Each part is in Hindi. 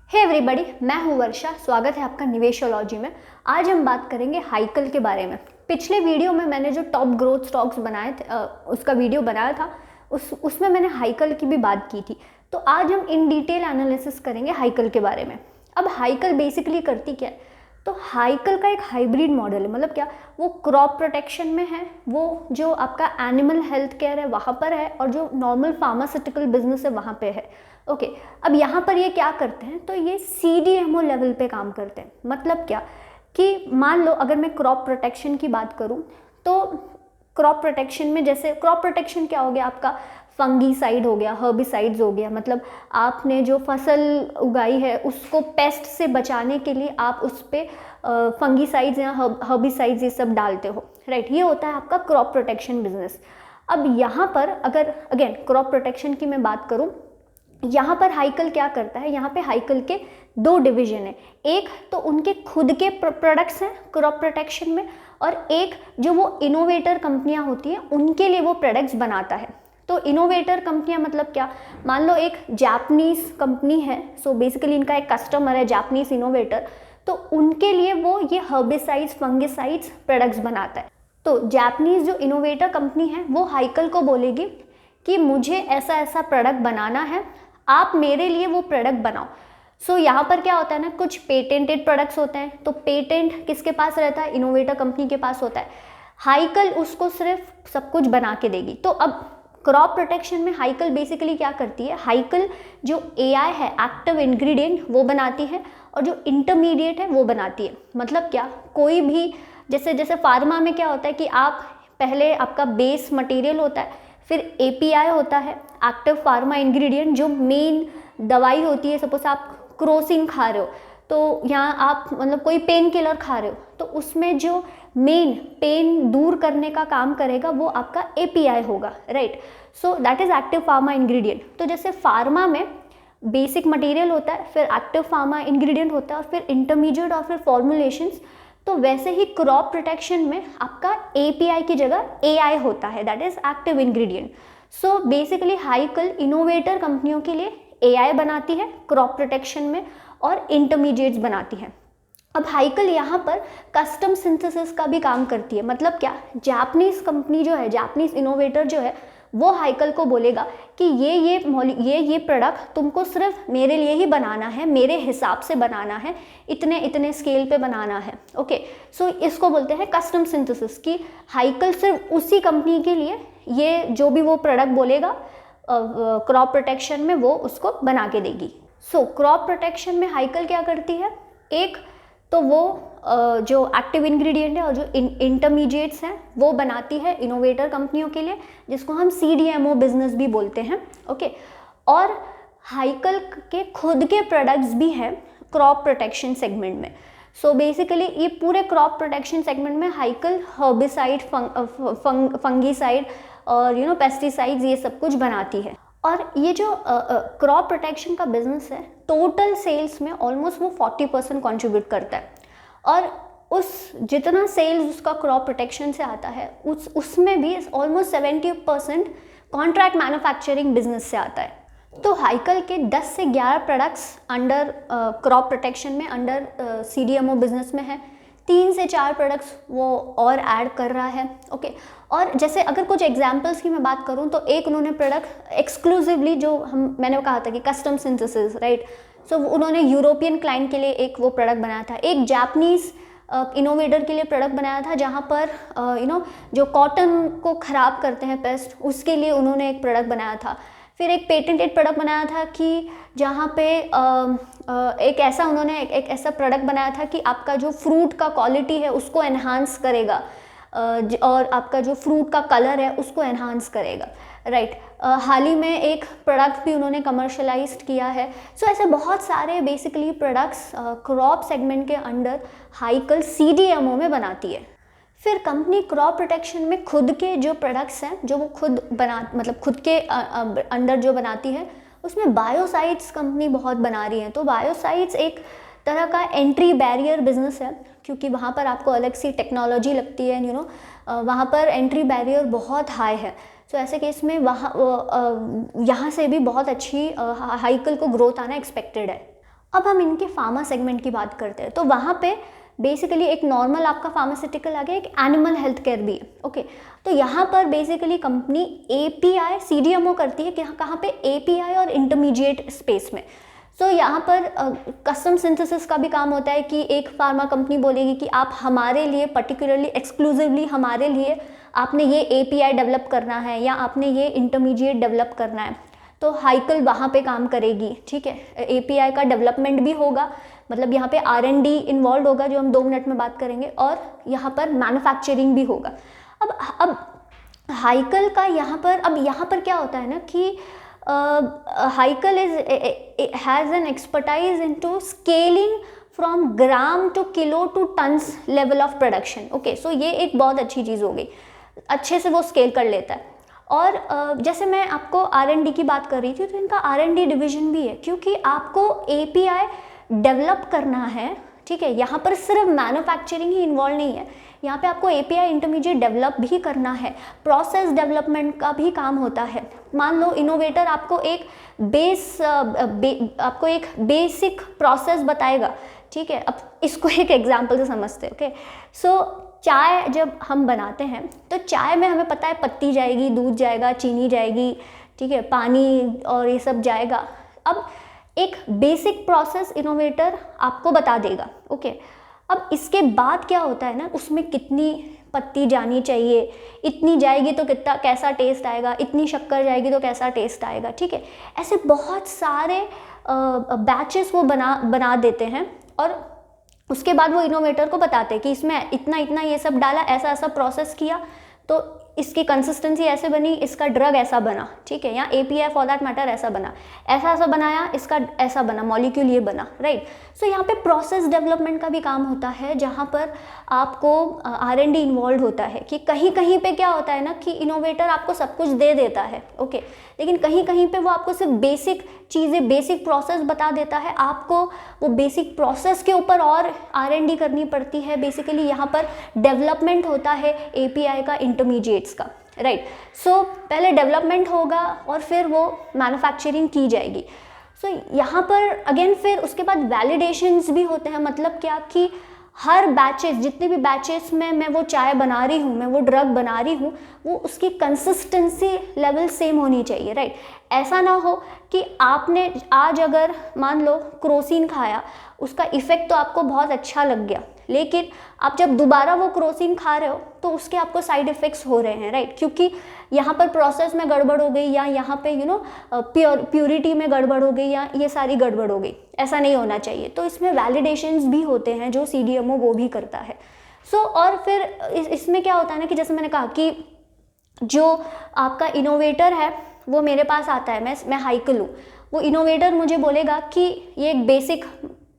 हे एवरीबॉडी, मैं हूँ वर्षा। स्वागत है आपका निवेशोलॉजी में। आज हम बात करेंगे हाइकल के बारे में। पिछले वीडियो में मैंने जो टॉप ग्रोथ स्टॉक्स बनाए थे उसका वीडियो बनाया था, उसमें मैंने हाइकल की भी बात की थी। तो आज हम इन डिटेल एनालिसिस करेंगे हाइकल के बारे में। अब हाइकल बेसिकली करती क्या है? तो हाइकल का एक हाइब्रिड मॉडल है। मतलब क्या, वो क्रॉप प्रोटेक्शन में है, वो जो आपका एनिमल हेल्थ केयर है वहाँ पर है, और जो नॉर्मल फार्मास्यूटिकल बिजनेस है वहाँ पे है। ओके, अब यहाँ पर ये क्या करते हैं? तो ये CDMO लेवल पे काम करते हैं। मतलब क्या कि मान लो अगर मैं क्रॉप प्रोटेक्शन की बात करूँ तो क्रॉप प्रोटेक्शन में, जैसे क्रॉप प्रोटेक्शन क्या हो गया आपका, फंगीसाइड हो गया, हर्बिसाइड्स हो गया। मतलब आपने जो फसल उगाई है उसको पेस्ट से बचाने के लिए आप उस पर फंगीसाइड्स या हर्बिसाइड्स ये सब डालते हो, राइट। ये होता है आपका क्रॉप प्रोटेक्शन बिजनेस। अब यहाँ पर अगर अगेन क्रॉप प्रोटेक्शन की मैं बात करूँ, यहाँ पर हाइकल क्या करता है? यहाँ पे हाइकल के दो डिवीजन है। एक तो उनके खुद के प्रोडक्ट्स हैं क्रॉप प्रोटेक्शन में, और एक जो वो इनोवेटर कंपनियां होती हैं उनके लिए वो प्रोडक्ट्स बनाता है। तो इनोवेटर कंपनियां मतलब क्या? मान लो एक जापानीज कंपनी है, सो बेसिकली इनका एक कस्टमर है जापानीज इनोवेटर, तो उनके लिए वो ये हर्बिसाइड्स फंगिसाइड्स प्रोडक्ट्स बनाता है। तो जापानीज जो इनोवेटर कंपनी है वो हाइकल को बोलेगी कि मुझे ऐसा ऐसा प्रोडक्ट बनाना है, आप मेरे लिए वो प्रोडक्ट बनाओ। सो यहाँ पर क्या होता है ना, कुछ पेटेंटेड प्रोडक्ट्स होते हैं, तो पेटेंट किसके पास रहता है? इनोवेटर कंपनी के पास होता है। हाइकल उसको सिर्फ सब कुछ बना के देगी। तो अब क्रॉप प्रोटेक्शन में हाइकल बेसिकली क्या करती है? हाइकल जो AI है, एक्टिव इंग्रेडिएंट, वो बनाती है, और जो इंटरमीडिएट है वो बनाती है। मतलब क्या, कोई भी जैसे जैसे फार्मा में क्या होता है कि आप पहले आपका बेस मटेरियल होता है, फिर API होता है, एक्टिव फार्मा इंग्रेडिएंट, जो मेन दवाई होती है। सपोज आप क्रोसिन खा रहे हो, तो यहाँ आप मतलब कोई पेन किलर खा रहे हो, तो उसमें जो मेन पेन दूर करने का काम करेगा वो आपका API होगा, right. So that is active pharma ingredient. तो जैसे फार्मा में बेसिक मटेरियल होता है, फिर एक्टिव फार्मा इंग्रेडिएंट होता है, और फिर इंटरमीडिएट, और फिर फॉर्मुलेशंस। तो वैसे ही क्रॉप प्रोटेक्शन में आपका API की जगह AI होता है, that is active ingredient. So basically हाइकल innovator कंपनियों के लिए AI बनाती है क्रॉप प्रोटेक्शन में, और इंटरमीडिएट्स बनाती है। अब हाइकल यहाँ पर कस्टम सिंथेसिस का भी काम करती है। मतलब क्या, जापानीज कंपनी जो है, जापानीज इनोवेटर जो है, वो हाइकल को बोलेगा कि ये प्रोडक्ट तुमको सिर्फ मेरे लिए ही बनाना है, मेरे हिसाब से बनाना है, इतने इतने स्केल पे बनाना है। ओके, सो इसको बोलते हैं कस्टम सिंथेसिस, कि हाइकल सिर्फ उसी कंपनी के लिए ये जो भी वो प्रोडक्ट बोलेगा क्रॉप प्रोटेक्शन में, वो उसको बना के देगी। सो क्रॉप प्रोटेक्शन में हाइकल क्या करती है? एक तो वो जो एक्टिव इंग्रेडिएंट है और जो इंटरमीडिएट्स हैं वो बनाती है इनोवेटर कंपनियों के लिए, जिसको हम CDMO बिजनेस भी बोलते हैं। ओके, और हाइकल के खुद के प्रोडक्ट्स भी हैं क्रॉप प्रोटेक्शन सेगमेंट में। सो बेसिकली ये पूरे क्रॉप प्रोटेक्शन सेगमेंट में हाइकल हर्बिसाइड, फंगीसाइड और पेस्टिसाइड्स ये सब कुछ बनाती है। और ये जो क्रॉप प्रोटेक्शन का बिजनेस है, टोटल सेल्स में ऑलमोस्ट वो 40% कंट्रीब्यूट करता है। और उस जितना सेल्स उसका क्रॉप प्रोटेक्शन से आता है, उसमें भी ऑलमोस्ट 70% कॉन्ट्रैक्ट मैन्युफैक्चरिंग बिजनेस से आता है। तो हाइकल के 10 से 11 प्रोडक्ट्स अंडर क्रॉप प्रोटेक्शन में, अंडर CDMO बिजनेस में है। 3 से 4 प्रोडक्ट्स वो और ऐड कर रहा है। ओके, और जैसे अगर कुछ एग्जांपल्स की मैं बात करूं, तो एक उन्होंने प्रोडक्ट एक्सक्लूसिवली, जो मैंने कहा था कि कस्टम सिंथेसिस, राइट। सो उन्होंने यूरोपियन क्लाइंट के लिए एक वो प्रोडक्ट बनाया था। एक जापानीज इनोवेटर के लिए प्रोडक्ट बनाया था, जहाँ पर जो कॉटन को ख़राब करते हैं पेस्ट, उसके लिए उन्होंने एक प्रोडक्ट बनाया था। फिर एक पेटेंटेड प्रोडक्ट बनाया था कि जहाँ पे एक ऐसा उन्होंने एक ऐसा प्रोडक्ट बनाया था कि आपका जो फ्रूट का क्वालिटी है उसको एनहांस करेगा, और आपका जो फ्रूट का कलर है उसको एनहांस करेगा, राइट। हाल ही में एक प्रोडक्ट भी उन्होंने कमर्शलाइज्ड किया है। सो ऐसे बहुत सारे बेसिकली प्रोडक्ट्स क्रॉप सेगमेंट के अंडर हाइकल CDMO में बनाती है। फिर कंपनी क्रॉप प्रोटेक्शन में खुद के जो प्रोडक्ट्स हैं, जो वो खुद मतलब खुद के अंडर जो बनाती है, उसमें बायोसाइड्स कंपनी बहुत बना रही है। तो बायोसाइड्स एक तरह का एंट्री बैरियर बिजनेस है, क्योंकि वहाँ पर आपको अलग सी टेक्नोलॉजी लगती है, वहाँ पर एंट्री बैरियर बहुत हाई है। सो ऐसे केस में वहाँ यहाँ से भी बहुत अच्छी हाइकल को ग्रोथ आना एक्सपेक्टेड है। अब हम इनके फार्मा सेगमेंट की बात करते हैं, तो वहाँ पे बेसिकली एक नॉर्मल आपका फार्मास्यूटिकल आ गया, एक एनिमल हेल्थ केयर भी है। ओके, तो यहाँ पर बेसिकली कंपनी एपीआई सीडीएमओ करती है कि कहाँ पे एपीआई और इंटरमीडिएट स्पेस में। सो यहाँ पर कस्टम सिंथेसिस का भी काम होता है कि एक फार्मा कंपनी बोलेगी कि आप हमारे लिए पर्टिकुलरली एक्सक्लूसिवली हमारे लिए आपने ये एपीआई डेवलप करना है या आपने ये इंटरमीडिएट डेवलप करना है, तो हाइकल वहाँ पे काम करेगी। ठीक है, एपीआई का डेवलपमेंट भी होगा, मतलब यहाँ पे R&D इन्वॉल्व होगा जो हम 2 मिनट में बात करेंगे, और यहाँ पर मैन्युफैक्चरिंग भी होगा। अब हाइकल का यहाँ पर क्या होता है ना कि Hikal has an expertise into scaling from gram to kilo to tons level of production. Okay, so ये एक बहुत अच्छी चीज़ हो गई, अच्छे से वो स्केल कर लेता है। और जैसे मैं आपको R&D की बात कर रही थी, तो इनका R&D डिवीजन भी है, क्योंकि आपको API डेवलप करना है। ठीक है, यहाँ पर सिर्फ मैन्युफैक्चरिंग ही इन्वॉल्व नहीं है, यहाँ पे आपको API इंटरमीडिएट डेवलप भी करना है, प्रोसेस डेवलपमेंट का भी काम होता है। मान लो इनोवेटर आपको एक बेसिक प्रोसेस बताएगा। ठीक है, अब इसको एक एग्जांपल से समझते हैं। ओके, सो चाय जब हम बनाते हैं तो चाय में हमें पता है पत्ती जाएगी, दूध जाएगा, चीनी जाएगी, ठीक है, पानी और ये सब जाएगा। अब एक बेसिक प्रोसेस इनोवेटर आपको बता देगा। ओके, अब इसके बाद क्या होता है ना, उसमें कितनी पत्ती जानी चाहिए, इतनी जाएगी तो कितना कैसा टेस्ट आएगा, इतनी शक्कर जाएगी तो कैसा टेस्ट आएगा। ठीक है, ऐसे बहुत सारे बैचेस वो बना देते हैं, और उसके बाद वो इनोवेटर को बताते हैं कि इसमें इतना इतना ये सब डाला, ऐसा ऐसा प्रोसेस किया तो इसकी कंसिस्टेंसी ऐसे बनी, इसका ड्रग ऐसा बना। ठीक है, या API फॉर दैट मैटर ऐसा बना, ऐसा ऐसा बनाया, इसका ऐसा बना, मॉलिक्यूल ये बना। राइट, सो यहाँ पे प्रोसेस डेवलपमेंट का भी काम होता है, जहाँ पर आपको R&D इन्वॉल्व होता है कि कहीं कहीं पे क्या होता है ना कि इनोवेटर आपको सब कुछ दे देता है। ओके, लेकिन कहीं कहीं पे वो आपको सिर्फ बेसिक चीज़ें, बेसिक प्रोसेस बता देता है, आपको वो बेसिक प्रोसेस के ऊपर और R&D करनी पड़ती है। बेसिकली यहाँ पर डेवलपमेंट होता है API का, इंटरमीडिएट्स का। राइट, सो पहले डेवलपमेंट होगा और फिर वो मैन्युफैक्चरिंग की जाएगी। सो यहाँ पर अगेन फिर उसके बाद वैलिडेशंस भी होते हैं। मतलब क्या कि हर बैचेस, जितने भी बैचेस में मैं वो चाय बना रही हूँ, मैं वो ड्रग बना रही हूँ, वो उसकी कंसिस्टेंसी लेवल सेम होनी चाहिए। राइट, ऐसा ना हो कि आपने आज अगर मान लो क्रोसिन खाया, उसका इफ़ेक्ट तो आपको बहुत अच्छा लग गया, लेकिन आप जब दोबारा वो क्रोसिन खा रहे हो तो उसके आपको साइड इफ़ेक्ट्स हो रहे हैं। राइट, क्योंकि यहाँ पर प्रोसेस में गड़बड़ हो गई, या यहाँ पे प्योरिटी में गड़बड़ हो गई, या ये सारी गड़बड़ हो गई। ऐसा नहीं होना चाहिए, तो इसमें वैलिडेशंस भी होते हैं जो CDMO वो भी करता है। सो और फिर इसमें क्या होता है ना कि जैसे मैंने कहा कि जो आपका इनोवेटर है वो मेरे पास आता है, मैं हाइकल हूँ, वो इनोवेटर मुझे बोलेगा कि ये एक बेसिक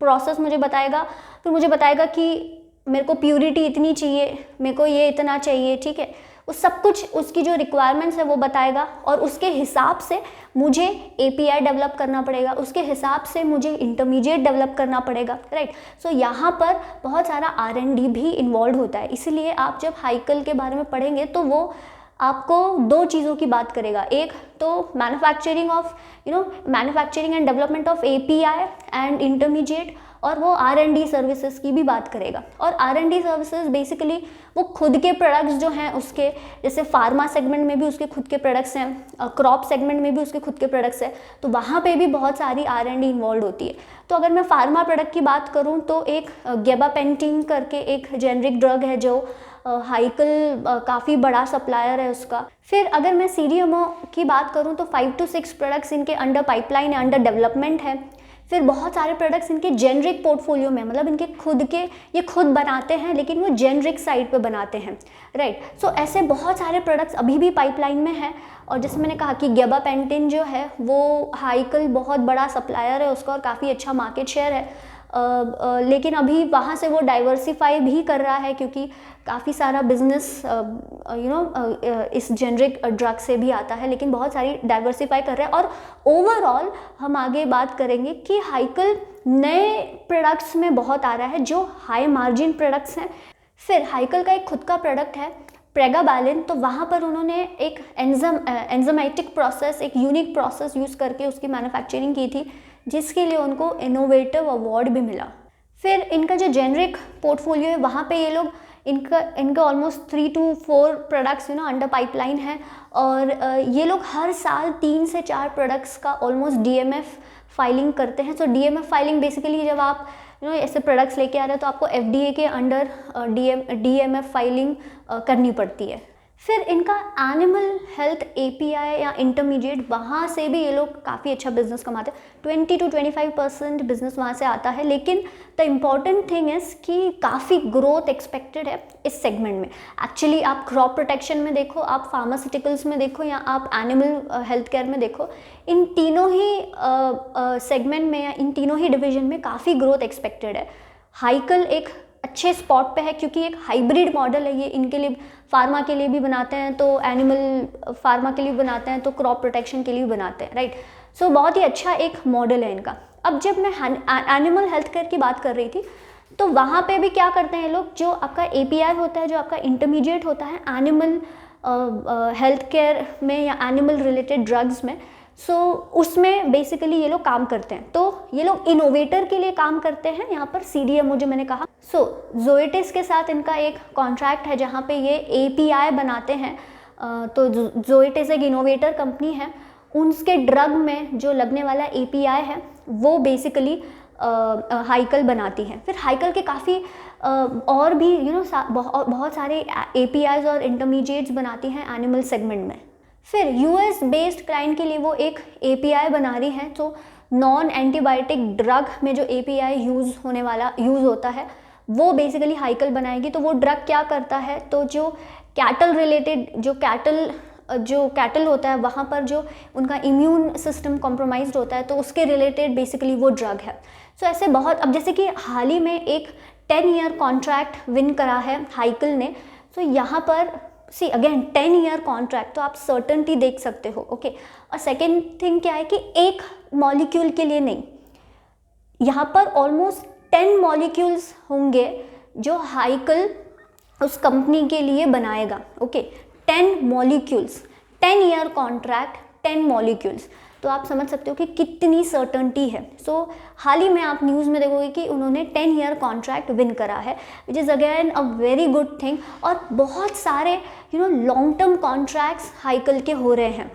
प्रोसेस मुझे बताएगा, फिर मुझे बताएगा कि मेरे को प्यूरिटी इतनी चाहिए, मेरे को ये इतना चाहिए। ठीक है, वो सब कुछ उसकी जो रिक्वायरमेंट्स है वो बताएगा, और उसके हिसाब से मुझे API डेवलप करना पड़ेगा, उसके हिसाब से मुझे इंटरमीडिएट डेवलप करना पड़ेगा। राइट, सो यहाँ पर बहुत सारा R&D भी इन्वॉल्व होता है। इसलिए आप जब हाइकल के बारे में पढ़ेंगे तो वो आपको 2 चीज़ों की बात करेगा, एक तो manufacturing and development of API and intermediate, और वो R&D सर्विसेज की भी बात करेगा। और R&D सर्विसेज बेसिकली वो खुद के प्रोडक्ट्स जो हैं उसके, जैसे फार्मा सेगमेंट में भी उसके खुद के प्रोडक्ट्स हैं, क्रॉप सेगमेंट में भी उसके खुद के प्रोडक्ट्स हैं, तो वहाँ पे भी बहुत सारी R&D इन्वॉल्व होती है। तो अगर मैं फार्मा प्रोडक्ट की बात करूँ तो एक गेबापेंटिन करके एक जेनरिक ड्रग है जो हाइकल काफ़ी बड़ा सप्लायर है उसका। फिर अगर मैं CDMO की बात करूँ तो 5 to 6 प्रोडक्ट्स इनके अंडर पाइपलाइन है, अंडर डेवलपमेंट है। फिर बहुत सारे प्रोडक्ट्स इनके जेनरिक पोर्टफोलियो में, मतलब इनके खुद के, ये खुद बनाते हैं लेकिन वो जेनरिक साइड पे बनाते हैं। राइट, सो ऐसे बहुत सारे प्रोडक्ट्स अभी भी पाइपलाइन में है। और जैसे मैंने कहा कि गेबापेंटिन जो है वो हाइकल बहुत बड़ा सप्लायर है उसका, और काफ़ी अच्छा मार्केट शेयर है। लेकिन अभी वहाँ से वो डाइवर्सिफाई भी कर रहा है, क्योंकि काफ़ी सारा बिजनेस इस जेनरिक ड्रग से भी आता है, लेकिन बहुत सारी डाइवर्सिफाई कर रहा है। और ओवरऑल हम आगे बात करेंगे कि हाइकल नए प्रोडक्ट्स में बहुत आ रहा है जो हाई मार्जिन प्रोडक्ट्स हैं। फिर हाइकल का एक खुद का प्रोडक्ट है प्रेगाबैलिन, तो वहाँ पर उन्होंने एक एंजाइमेटिक प्रोसेस, एक यूनिक प्रोसेस यूज़ करके उसकी मैन्युफैक्चरिंग की थी, जिसके लिए उनको इनोवेटिव अवार्ड भी मिला। फिर इनका जो जेनरिक पोर्टफोलियो है वहाँ पे ये लोग इनका almost 3 to 4 products under pipeline है, और ये लोग हर साल 3 से 4 प्रोडक्ट्स का ऑलमोस्ट DMF फाइलिंग करते हैं। तो DMF फाइलिंग बेसिकली जब आप ऐसे प्रोडक्ट्स लेके आ रहे हैं तो आपको FDA के अंडर DMF फाइलिंग करनी पड़ती है। फिर इनका एनिमल हेल्थ API या इंटरमीडिएट, वहाँ से भी ये लोग काफ़ी अच्छा बिजनेस कमाते हैं। 20 to 25% बिजनेस वहाँ से आता है। लेकिन द इम्पॉर्टेंट थिंग इज़ कि काफ़ी ग्रोथ एक्सपेक्टेड है इस सेगमेंट में। एक्चुअली आप क्रॉप प्रोटेक्शन में देखो, आप फार्मास्यूटिकल्स में देखो, या आप एनिमल हेल्थ केयर में देखो, इन तीनों ही सेगमेंट में या इन तीनों ही डिवीजन में काफ़ी ग्रोथ एक्सपेक्टेड है। हाइकल एक अच्छे स्पॉट पे है क्योंकि एक हाइब्रिड मॉडल है ये। इनके लिए फार्मा के लिए भी बनाते हैं, तो एनिमल फार्मा के लिए भी बनाते हैं, तो क्रॉप प्रोटेक्शन के लिए भी बनाते हैं, राइट। सो बहुत ही अच्छा एक मॉडल है इनका। अब जब मैं एनिमल हेल्थ केयर की बात कर रही थी, तो वहाँ पे भी क्या करते हैं लोग, जो आपका API होता है, जो आपका इंटरमीडिएट होता है एनिमल हेल्थ केयर में या एनिमल रिलेटेड ड्रग्स में, सो उसमें बेसिकली ये लोग काम करते हैं। तो ये लोग इनोवेटर के लिए काम करते हैं। यहाँ पर CDMO जो मैंने कहा, सो जोएटिस के साथ इनका एक कॉन्ट्रैक्ट है जहाँ पे ये API बनाते हैं। तो जोएटिस एक इनोवेटर कंपनी है, उनके ड्रग में जो लगने वाला API है वो बेसिकली हाइकल बनाती है। फिर हाइकल के काफ़ी और भी बहुत सारे APIs और इंटरमीडिएट्स बनाती हैं एनिमल सेगमेंट में। फिर US बेस्ड क्लाइंट के लिए वो एक API बना रही है। तो नॉन एंटीबायोटिक ड्रग में जो API यूज़ होता है वो बेसिकली हाइकल बनाएगी। तो वो ड्रग क्या करता है, तो जो कैटल रिलेटेड जो कैटल होता है वहाँ पर जो उनका इम्यून सिस्टम कॉम्प्रोमाइज्ड होता है, तो उसके रिलेटेड बेसिकली वो ड्रग है। सो ऐसे बहुत, अब जैसे कि हाल ही में एक 10 ईयर कॉन्ट्रैक्ट विन करा है हाइकल ने। तो यहाँ पर सी अगेन 10 ईयर कॉन्ट्रैक्ट, तो आप सर्टेनिटी देख सकते हो, ओके। और सेकेंड थिंग क्या है कि एक मॉलिक्यूल के लिए नहीं, यहाँ पर ऑलमोस्ट 10 मॉलिक्यूल्स होंगे जो हाइकल उस कंपनी के लिए बनाएगा, okay. 10 molecules, 10 year contract, 10 molecules, तो आप समझ सकते हो कि कितनी सर्टेनिटी है। सो हाल ही में आप न्यूज़ में देखोगे कि उन्होंने 10 ईयर कॉन्ट्रैक्ट विन करा है, which is again a very good thing. और बहुत सारे लॉन्ग टर्म कॉन्ट्रैक्ट्स हाइकल के हो रहे हैं।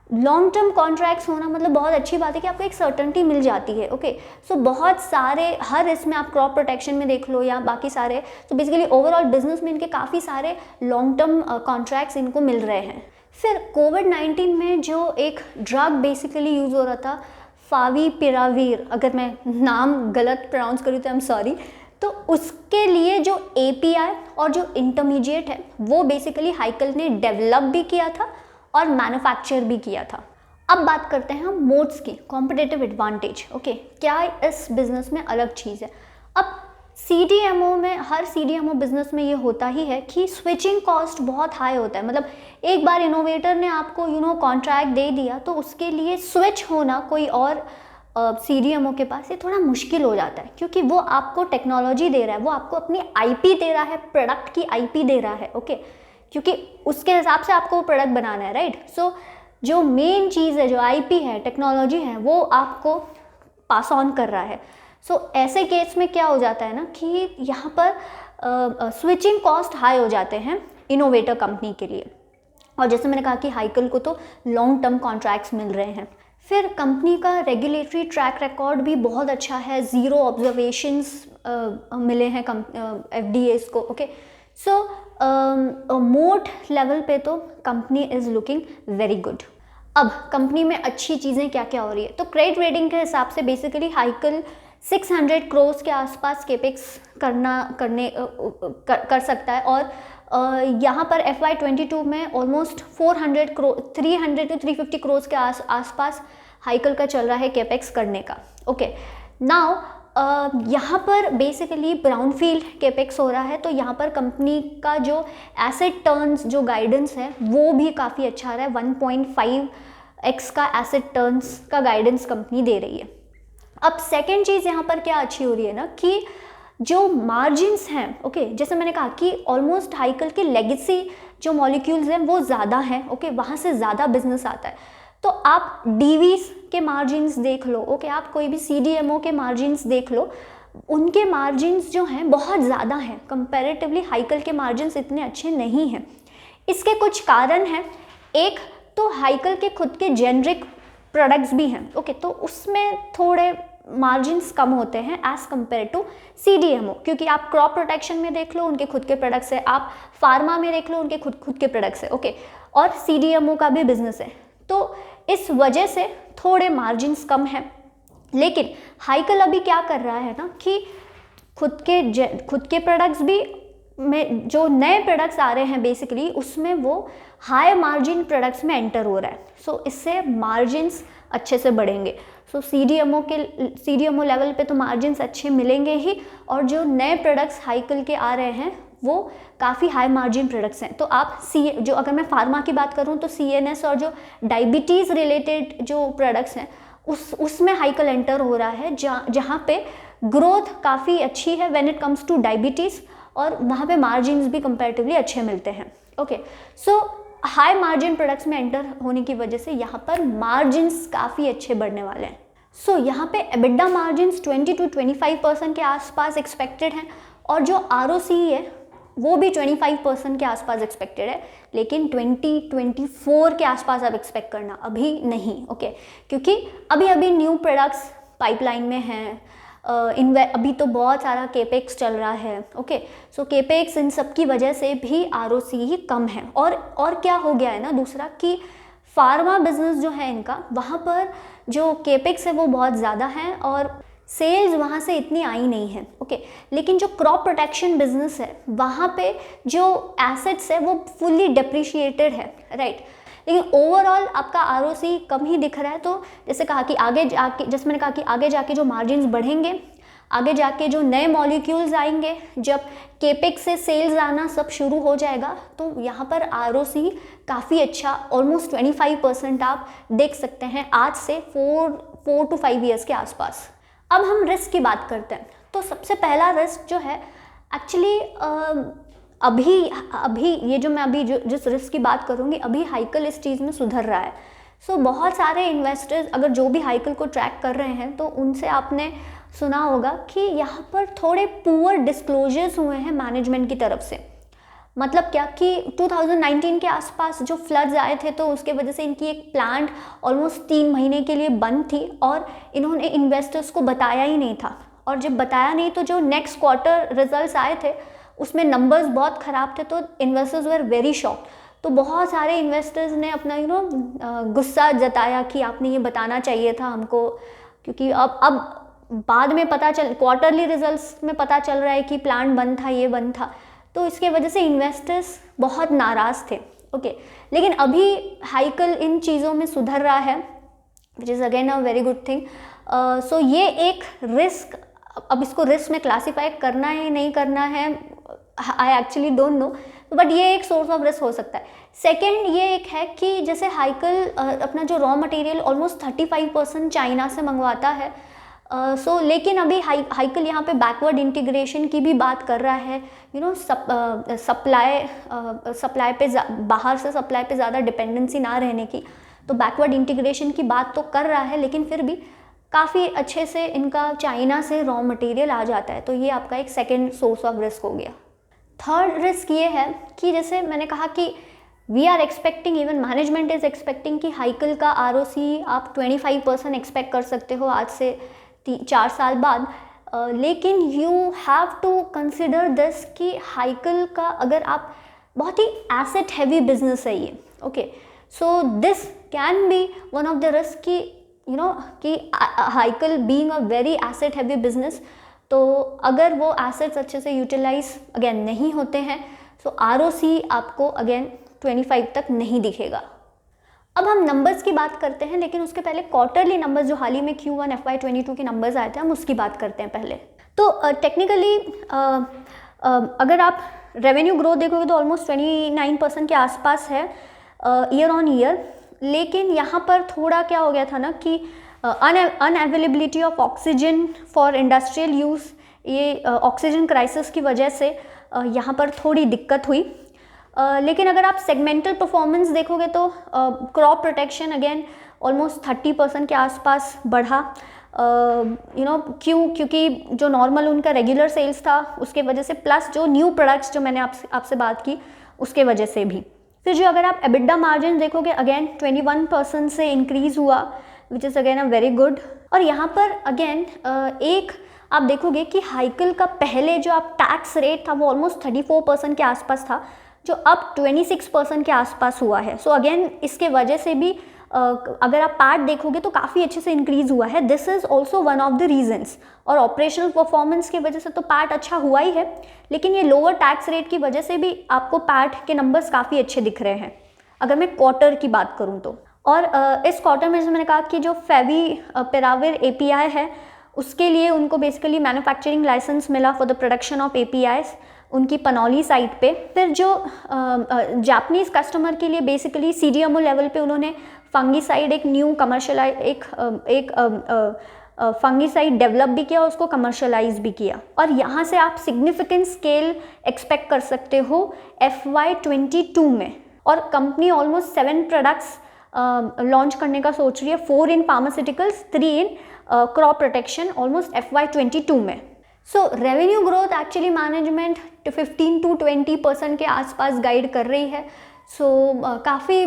लॉन्ग टर्म कॉन्ट्रैक्ट्स होना मतलब बहुत अच्छी बात है कि आपको एक सर्टेनिटी मिल जाती है, ओके। सो बहुत सारे, हर इसमें आप क्रॉप प्रोटेक्शन में देख लो या बाकी सारे, तो बेसिकली ओवरऑल बिजनेस में इनके काफ़ी सारे लॉन्ग टर्म कॉन्ट्रैक्ट्स इनको मिल रहे हैं। फिर कोविड-19 में जो एक ड्रग बेसिकली यूज़ हो रहा था, फाविपिरावीर, अगर मैं नाम गलत प्रोनाउंस करूँ तो आई एम सॉरी, तो उसके लिए जो API और जो इंटरमीडिएट है वो बेसिकली हाइकल ने डेवलप भी किया था और मैन्युफैक्चर भी किया था। अब बात करते हैं हम मोड्स की, कॉम्पिटिटिव एडवांटेज, ओके। क्या इस बिजनेस में अलग चीज़ है? अब CDMO में, हर CDMO बिजनेस में ये होता ही है कि स्विचिंग कॉस्ट बहुत हाई होता है। मतलब एक बार इनोवेटर ने आपको कॉन्ट्रैक्ट दे दिया तो उसके लिए स्विच होना कोई और CDMO के पास ये थोड़ा मुश्किल हो जाता है, क्योंकि वो आपको टेक्नोलॉजी दे रहा है, वो आपको अपनी IP दे रहा है, प्रोडक्ट की IP दे रहा है, ओके। क्योंकि उसके हिसाब से आपको प्रोडक्ट बनाना है, राइट। सो जो मेन चीज़ है, जो IP है, टेक्नोलॉजी है, वो आपको पास ऑन कर रहा है। सो ऐसे केस में क्या हो जाता है ना कि यहाँ पर स्विचिंग कॉस्ट हाई हो जाते हैं इनोवेटर कंपनी के लिए। और जैसे मैंने कहा कि हाइकल को तो लॉन्ग टर्म कॉन्ट्रैक्ट्स मिल रहे हैं। फिर कंपनी का रेगुलेटरी ट्रैक रिकॉर्ड भी बहुत अच्छा है, 0 ऑब्जर्वेशंस मिले हैं FDAs को, ओके। सो मोड लेवल पे तो company is looking very good. अब कंपनी में अच्छी चीज़ें क्या क्या हो रही है, तो क्रेडिट रेटिंग के हिसाब से बेसिकली हाइकल 600 करोड़ के आसपास केपेक्स कर सकता है। और यहाँ पर FY22 में ऑलमोस्ट 300 to 350 करोड़ के आसपास हाइकल का चल रहा है केपेक्स करने का, ओके। नाउ यहाँ पर बेसिकली ब्राउनफील्ड केपेक्स हो रहा है, तो यहाँ पर कंपनी का जो एसेट टर्न्स जो गाइडेंस है वो भी काफ़ी अच्छा आ रहा है। 1.5x का एसेट टर्न्स का गाइडेंस कंपनी दे रही है। अब सेकेंड चीज़ यहाँ पर क्या अच्छी हो रही है ना कि जो मार्जिन्स हैं, ओके, जैसे मैंने कहा कि ऑलमोस्ट हाइकल के लेगेसी जो मॉलिक्यूल्स हैं वो ज़्यादा हैं, ओके, वहाँ से ज़्यादा बिजनेस आता है। तो आप DVs के मार्जिन्स देख लो, ओके, आप कोई भी CDMO के मार्जिन्स देख लो, उनके मार्जिन्स जो हैं बहुत ज़्यादा हैं कंपैरेटिवली। हाइकल के मार्जिन्स इतने अच्छे नहीं हैं। इसके कुछ कारण हैं। एक तो हाइकल के खुद के जेनरिक प्रोडक्ट्स भी हैं, ओके, तो उसमें थोड़े मार्जिन्स कम होते हैं एज़ कम्पेयर टू CDMO, क्योंकि आप क्रॉप प्रोटेक्शन में देख लो उनके खुद के प्रोडक्ट्स है, आप फार्मा में देख लो उनके खुद के प्रोडक्ट्स है, ओके, और CDMO का भी बिजनेस है, तो इस वजह से थोड़े मार्जिन्स कम हैं। लेकिन हाइकल अभी क्या कर रहा है ना कि खुद के प्रोडक्ट्स भी में जो नए प्रोडक्ट्स आ रहे हैं बेसिकली उसमें वो हाई मार्जिन प्रोडक्ट्स में एंटर हो रहा है, सो इससे मार्जिन्स अच्छे से बढ़ेंगे। सो CDMO लेवल पे तो मार्जिन्स अच्छे मिलेंगे ही, और जो नए प्रोडक्ट्स हाइकल के आ रहे हैं वो काफ़ी हाई मार्जिन प्रोडक्ट्स हैं। तो आप जो अगर मैं फार्मा की बात करूँ तो CNS और जो डायबिटीज़ रिलेटेड जो प्रोडक्ट्स हैं उसमें हाइकल एंटर हो रहा है, जहाँ पे ग्रोथ काफ़ी अच्छी है when it comes two diabetes, और वहाँ पे मार्जिन्स भी कंपैरेटिवली अच्छे मिलते हैं, ओके। सो हाई मार्जिन प्रोडक्ट्स में एंटर होने की वजह से यहाँ पर मार्जिन्स काफ़ी अच्छे बढ़ने वाले हैं। सो यहाँ पे EBITDA मार्जिन्स 20 to 25% के आसपास एक्सपेक्टेड हैं, और जो ROCE है वो भी 25% के आसपास एक्सपेक्टेड है, लेकिन 2024 के आसपास आप एक्सपेक्ट करना, अभी नहीं, ओके, क्योंकि अभी न्यू प्रोडक्ट्स पाइपलाइन में हैं, अभी तो बहुत सारा केपेक्स चल रहा है, ओके। सो केपेक्स इन सब की वजह से भी ROCE कम है, और क्या हो गया है ना दूसरा कि फार्मा बिजनेस जो है इनका, वहाँ पर जो केपेक्स है वो बहुत ज़्यादा है और सेल्स वहाँ से इतनी आई नहीं है, ओके। लेकिन जो क्रॉप प्रोटेक्शन बिजनेस है वहाँ पे जो एसेट्स है वो फुल्ली डेप्रिशिएटेड है, राइट। लेकिन ओवरऑल आपका ROCE कम ही दिख रहा है। तो जैसे कहा कि आगे जाके, जैसे मैंने कहा कि आगे जाके जो मार्जिन्स बढ़ेंगे, आगे जाके जो नए मॉलिक्यूल्स आएंगे, जब केपेक्स से सेल्स आना सब शुरू हो जाएगा, तो यहाँ पर ROCE काफ़ी अच्छा ऑलमोस्ट 25% आप देख सकते हैं आज से 4 to 5 ईयर्स के आसपास। अब हम रिस्क की बात करते हैं। तो सबसे पहला रिस्क जो है एक्चुअली अभी ये जो मैं अभी जिस रिस्क की बात करूँगी, अभी हाइकल इस चीज़ में सुधर रहा है। सो बहुत सारे इन्वेस्टर्स अगर जो भी हाइकल को ट्रैक कर रहे हैं तो उनसे आपने सुना होगा कि यहाँ पर थोड़े पुअर डिस्क्लोजर्स हुए हैं मैनेजमेंट की तरफ से। मतलब क्या कि 2019 के आसपास जो फ्लड्स आए थे तो उसके वजह से इनकी एक प्लांट ऑलमोस्ट 3 महीने के लिए बंद थी, और इन्होंने इन्वेस्टर्स को बताया ही नहीं था, और जब बताया नहीं तो जो नेक्स्ट क्वार्टर रिजल्ट्स आए थे उसमें नंबर्स बहुत ख़राब थे, तो इन्वेस्टर्स वर वेरी शॉक्ड। तो बहुत सारे इन्वेस्टर्स ने अपना गुस्सा जताया कि आपने ये बताना चाहिए था हमको, क्योंकि अब बाद में क्वार्टरली रिजल्ट्स में पता चल रहा है कि प्लांट बंद था, ये बंद था, तो इसके वजह से इन्वेस्टर्स बहुत नाराज़ थे, ओके। लेकिन अभी हाइकल इन चीज़ों में सुधर रहा है, which is again a very good thing. So ये एक रिस्क, अब इसको रिस्क में क्लासीफाई करना है नहीं करना है, I actually don't know, but ये एक सोर्स ऑफ रिस्क हो सकता है। सेकेंड ये एक है कि जैसे हाइकल अपना जो रॉ मटेरियल ऑलमोस्ट 35% चाइना से मंगवाता है, लेकिन अभी हाइकल यहाँ पे बैकवर्ड इंटीग्रेशन की भी बात कर रहा है, सप्लाई पे बाहर से सप्लाई पे ज़्यादा डिपेंडेंसी ना रहने की, तो बैकवर्ड इंटीग्रेशन की बात तो कर रहा है, लेकिन फिर भी काफ़ी अच्छे से इनका चाइना से रॉ मटेरियल आ जाता है, तो ये आपका एक सेकेंड सोर्स ऑफ रिस्क हो गया। थर्ड रिस्क ये है कि जैसे मैंने कहा कि we are expecting, even management is expecting कि हाइकल का ROCE आप 25% एक्सपेक्ट कर सकते हो आज से 4 साल बाद, लेकिन you have to consider this कि हाइकल का अगर आप बहुत ही एसेट हैवी बिजनेस है ये, okay, so this can be one of the risk कि कि Hikal being a very asset heavy business, तो अगर वो एसेट्स अच्छे से यूटिलाइज अगेन नहीं होते हैं तो ROCE आपको अगेन 25 तक नहीं दिखेगा। अब हम नंबर्स की बात करते हैं, लेकिन उसके पहले क्वार्टरली नंबर्स जो हाल ही में Q1 FY22 के नंबर्स आए थे, हम उसकी बात करते हैं पहले। तो टेक्निकली अगर आप रेवेन्यू ग्रोथ देखोगे तो ऑलमोस्ट 29% के आसपास है ईयर ऑन ईयर, लेकिन यहाँ पर थोड़ा क्या हो गया था ना कि unavailability of oxygen for industrial use, ये ऑक्सीजन क्राइसिस की वजह से यहाँ पर थोड़ी दिक्कत हुई। लेकिन अगर आप सेगमेंटल परफॉर्मेंस देखोगे तो क्रॉप प्रोटेक्शन अगेन ऑलमोस्ट 30% के आसपास बढ़ा। क्योंकि जो नॉर्मल उनका रेगुलर सेल्स था उसके वजह से, प्लस जो न्यू प्रोडक्ट्स जो मैंने आपसे बात की उसके वजह से भी। फिर जो अगर आप एबिडा मार्जिन देखोगे, अगेन 21% से इंक्रीज़ हुआ, विच is again a very good. और यहाँ पर अगेन एक आप देखोगे कि हाइकल का पहले जो आप टैक्स रेट था वो ऑलमोस्ट 34% के आसपास था, जो अब 26% के आसपास हुआ है। सो अगेन इसके वजह से भी अगर आप पैट देखोगे तो काफ़ी अच्छे से इंक्रीज़ हुआ है। This is also one of the reasons. और ऑपरेशनल परफॉर्मेंस की वजह से तो पैट अच्छा हुआ ही है, लेकिन ये लोअर टैक्स रेट की वजह से भी आपको पैट के नंबर्स काफ़ी अच्छे दिख रहे हैं अगर मैं क्वार्टर की बात करूँ तो। और इस क्वार्टर में जैसे मैंने कहा कि जो फेविपिराविर API है उसके लिए उनको बेसिकली मैन्युफैक्चरिंग लाइसेंस मिला for the production of APIs उनकी पनौली साइट पे। फिर जो जापानीज़ कस्टमर के लिए बेसिकली CDMO लेवल पे उन्होंने फंगीसाइड एक न्यू कमर्शलाइज एक फंगीसाइड डेवलप भी किया, उसको कमर्शलाइज भी किया। और यहाँ से आप सिग्निफिकेंट स्केल एक्सपेक्ट कर सकते हो FY22 में। और कंपनी ऑलमोस्ट 7 प्रोडक्ट्स लॉन्च करने का सोच रही है, 4 in pharmaceuticals, 3 in crop protection almost FY22 में। So revenue growth actually management 15 to 20% के आसपास गाइड कर रही है। काफ़ी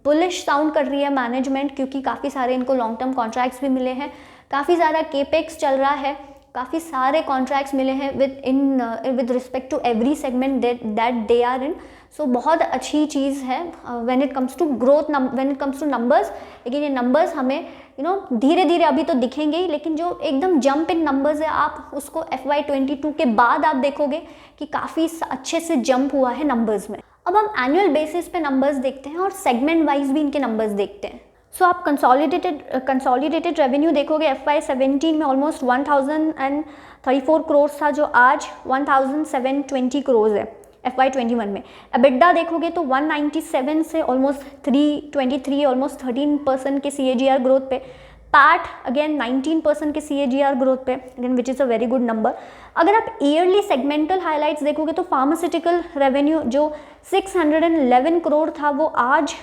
बुलिश साउंड कर रही है मैनेजमेंट, क्योंकि काफ़ी सारे इनको लॉन्ग टर्म कॉन्ट्रैक्ट्स भी मिले हैं, काफ़ी सारा केपेक्स चल रहा है, काफ़ी सारे कॉन्ट्रैक्ट्स मिले हैं with respect to every segment that they are in. So बहुत अच्छी चीज़ है when it comes to growth, when it comes to numbers. लेकिन ये नंबर्स हमें धीरे धीरे अभी तो दिखेंगे ही, लेकिन जो एकदम जंप इन नंबर्स है आप उसको FY22 के बाद आप देखोगे कि काफ़ी अच्छे से जंप हुआ है नंबर्स में। अब हम एनुअल बेसिस पे नंबर्स देखते हैं और सेगमेंट वाइज भी इनके नंबर्स देखते हैं। सो आप कंसोलिडेटेड रेवेन्यू देखोगे FY17 में ऑलमोस्ट 1034 करोड़ था, जो आज 1720 करोड़ है FY21 में। एबिडा देखोगे तो 197 से ऑलमोस्ट 323, ऑलमोस्ट 13% के CAGR ग्रोथ पे। पैट अगेन 19% के CAGR ग्रोथ पे, again which is a very good number. अगर आप ईयरली सेगमेंटल हाइलाइट्स देखोगे तो फार्मास्यूटिकल रेवेन्यू जो 611 करोड़ था वो आज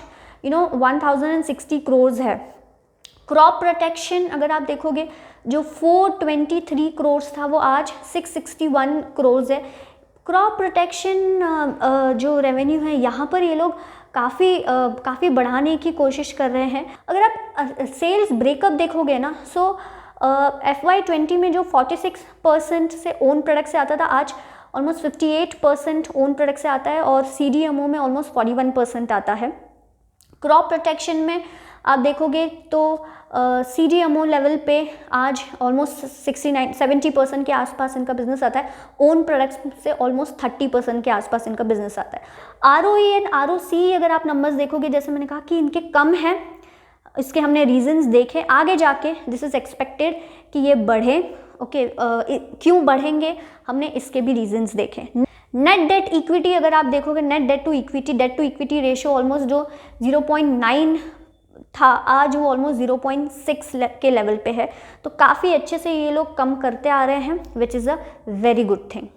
1060 करोड़ है। क्रॉप प्रोटेक्शन अगर आप देखोगे जो 423 करोड़ था वो आज 661 करोड़ है। क्रॉप प्रोटेक्शन जो रेवेन्यू है यहाँ पर ये लोग काफ़ी बढ़ाने की कोशिश कर रहे हैं। अगर आप सेल्स ब्रेकअप देखोगे ना, सो FY20 में जो 46% से ओन प्रोडक्ट से आता था, आज ऑलमोस्ट 58% ओन प्रोडक्ट से आता है, और CDMO में ऑलमोस्ट 41% आता है। क्रॉप प्रोटेक्शन में आप देखोगे तो CDMO लेवल पे आज ऑलमोस्ट 70% के आसपास इनका बिजनेस आता है। ओन प्रोडक्ट्स से ऑलमोस्ट 30% के आसपास इनका बिजनेस आता है। ROE एंड ROC अगर आप नंबर्स देखोगे, जैसे मैंने कहा कि इनके कम हैं, इसके हमने रीजंस देखे। आगे जाके दिस इज़ एक्सपेक्टेड कि ये बढ़े। ओके, क्यों बढ़ेंगे हमने इसके भी रीजंस देखे। नेट डेट इक्विटी अगर आप देखोगे, net debt to equity ratio almost जो 0.9 था, आज वो ऑलमोस्ट 0.6 के लेवल पे है। तो काफ़ी अच्छे से ये लोग कम करते आ रहे हैं, which is a very good thing.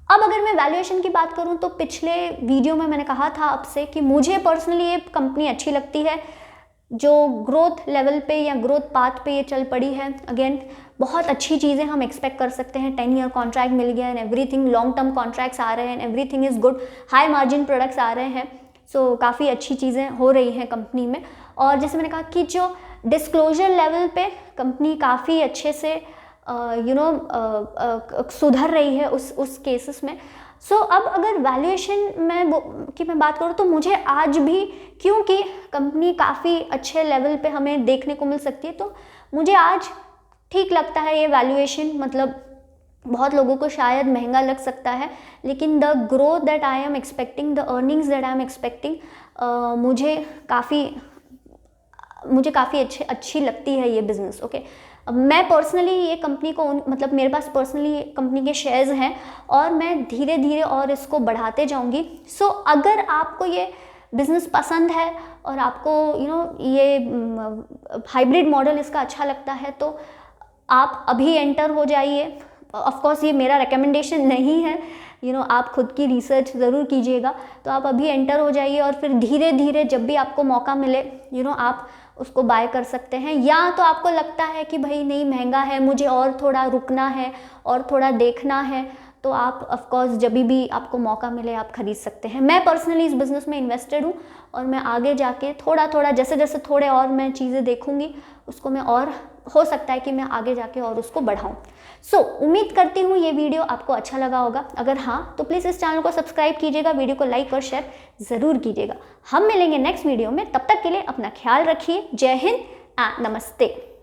अब अगर मैं वैल्यूएशन की बात करूं तो पिछले वीडियो में मैंने कहा था आपसे कि मुझे पर्सनली ये कंपनी अच्छी लगती है, जो ग्रोथ लेवल पे या ग्रोथ पाथ पे ये चल पड़ी है। अगेन बहुत अच्छी चीज़ें हम एक्सपेक्ट कर सकते हैं। 10 ईयर कॉन्ट्रैक्ट मिल गया and everything, long term contracts आ रहे हैं, everything is good, high margin products आ रहे हैं। सो काफ़ी अच्छी चीज़ें हो रही हैं कंपनी में। और जैसे मैंने कहा कि जो डिस्क्लोजर लेवल पे कंपनी काफ़ी अच्छे से सुधर रही है उस केसेस में। सो अब अगर वैल्यूएशन की मैं बात करूँ तो मुझे आज भी, क्योंकि कंपनी काफ़ी अच्छे लेवल पे हमें देखने को मिल सकती है, तो मुझे आज ठीक लगता है ये वैल्यूएशन। मतलब बहुत लोगों को शायद महंगा लग सकता है, लेकिन the growth that I am expecting, the earnings that I am expecting, मुझे काफ़ी अच्छी लगती है ये बिज़नेस। ओके, मैं पर्सनली ये कंपनी को मतलब मेरे पास पर्सनली कंपनी के शेयर्स हैं और मैं धीरे धीरे और इसको बढ़ाते जाऊंगी। सो अगर आपको ये बिज़नेस पसंद है और आपको ये हाइब्रिड मॉडल इसका अच्छा लगता है, तो आप अभी एंटर हो जाइए। ऑफ कोर्स ये मेरा रिकमेंडेशन नहीं है, आप खुद की रिसर्च ज़रूर कीजिएगा। तो आप अभी एंटर हो जाइए और फिर धीरे धीरे जब भी आपको मौका मिले आप उसको बाय कर सकते हैं। या तो आपको लगता है कि भाई नहीं महंगा है, मुझे और थोड़ा रुकना है और थोड़ा देखना है, तो आप ऑफ कोर्स जब भी आपको मौका मिले आप खरीद सकते हैं। मैं पर्सनली इस बिज़नेस में इन्वेस्टेड हूँ और मैं आगे जाके थोड़ा थोड़ा जैसे जैसे थोड़े और मैं चीज़ें देखूँगी उसको मैं और हो सकता है कि मैं आगे जाके और उसको बढ़ाऊँ। सो उम्मीद करती हूँ ये वीडियो आपको अच्छा लगा होगा। अगर हाँ तो प्लीज़ इस चैनल को सब्सक्राइब कीजिएगा, वीडियो को लाइक और शेयर ज़रूर कीजिएगा। हम मिलेंगे नेक्स्ट वीडियो में, तब तक के लिए अपना ख्याल रखिए। जय हिंद, नमस्ते।